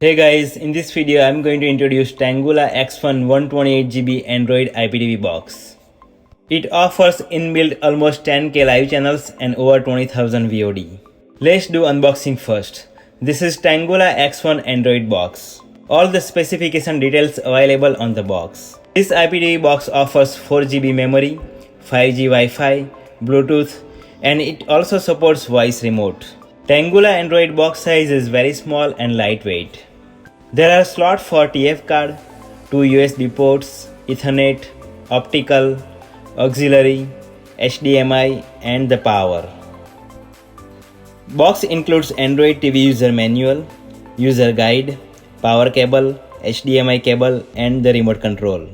Hey guys, in this video I'm going to introduce TANGGULA X1 128GB Android IPTV box. It offers inbuilt almost 10k live channels and over 20,000 VOD. Let's do unboxing first. This is TANGGULA X1 Android box. All the specification details available on the box. This IPTV box offers 4GB memory, 5G Wi-Fi, Bluetooth, and it also supports voice remote. TANGGULA Android box size is very small and lightweight. There are slots for TF card, 2 USB ports, Ethernet, optical, auxiliary, HDMI, and the power. Box includes Android TV user manual, user guide, power cable, HDMI cable, and the remote control.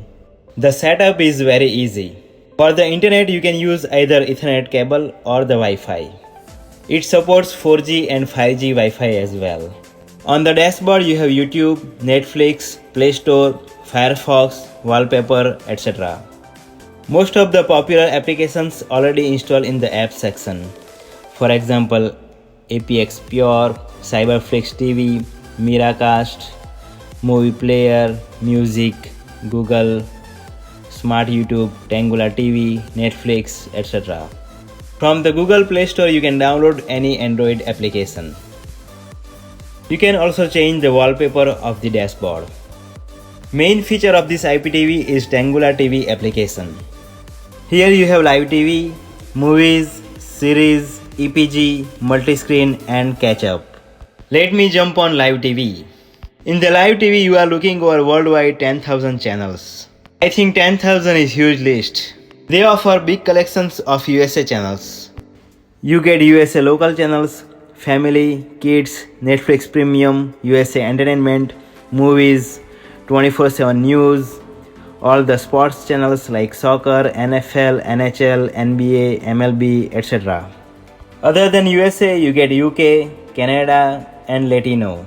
The setup is very easy. For the internet you can use either Ethernet cable or the Wi-Fi. It supports 4G and 5G Wi-Fi as well. On the dashboard you have YouTube, Netflix, Play Store, Firefox, wallpaper, etc. Most of the popular applications already installed in the app section. For example, APX Pure, Cyberflix TV, Miracast, Movie Player, Music, Google, Smart YouTube, TANGGULA TV, Netflix, etc. From the Google Play Store you can download any Android application. You can also change the wallpaper of the dashboard. Main feature of this IPTV is TANGGULA TV application. Here you have live TV, movies, series, EPG, multiscreen and catch-up. Let me jump on live TV. In the live TV you are looking over worldwide 10,000 channels. I think 10,000 is huge list. They offer big collections of USA channels. You get USA local channels, family, kids, Netflix Premium, USA Entertainment, movies, 24/7 news, all the sports channels like soccer, NFL, NHL, NBA, MLB, etc. Other than USA, you get UK, Canada, and Latino.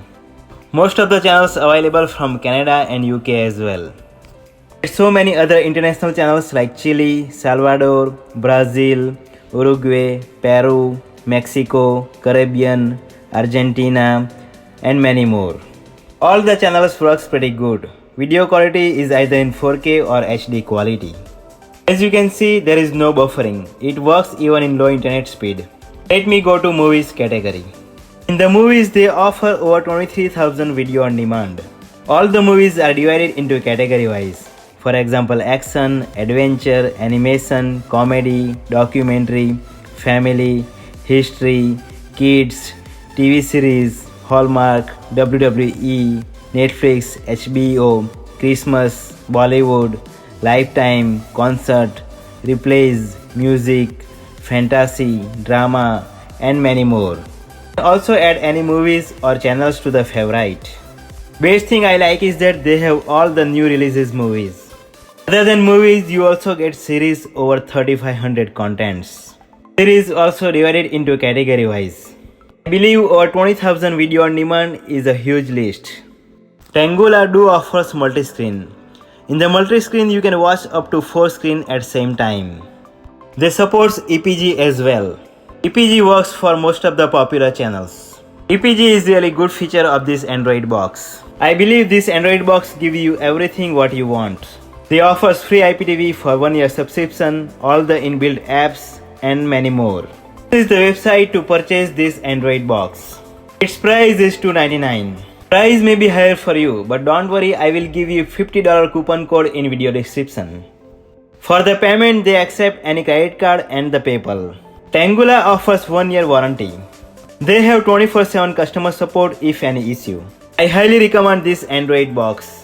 Most of the channels available from Canada and UK as well. There's so many other international channels like Chile, Salvador, Brazil, Uruguay, Peru, Mexico, Caribbean, Argentina, and many more. All the channels works pretty good. Video quality is either in 4K or HD quality. As you can see, there is no buffering. It works even in low internet speed. Let me go to movies category. In the movies, they offer over 23,000 video on demand. All the movies are divided into category wise. For example, action, adventure, animation, comedy, documentary, family, history, kids, TV series, Hallmark, WWE, Netflix, HBO, Christmas, Bollywood, Lifetime, concert, replays, music, fantasy, drama, and many more. Also add any movies or channels to the favorite. Best thing I like is that they have all the new releases movies. Other than movies, you also get series over 3,500 contents. Series also divided into category wise. I believe over 20,000 video on demand is a huge list. TANGGULA do offers multiscreen. In the multiscreen you can watch up to 4 screens at same time. They supports EPG as well. EPG works for most of the popular channels. EPG is really good feature of this Android box. I believe this Android box gives you everything what you want. They offers free IPTV for 1 year subscription, all the inbuilt apps, and many more. This is the website to purchase this Android box. Its price is $299. Price may be higher for you, but don't worry, I will give you $50 coupon code in video description. For the payment, they accept any credit card and the PayPal. TANGGULA offers 1 year warranty. They have 24/7 customer support if any issue. I highly recommend this Android box.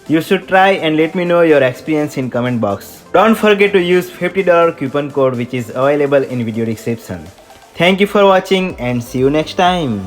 You should try and let me know your experience in comment box. Don't forget to use $50 coupon code which is available in video description. Thank you for watching and see you next time.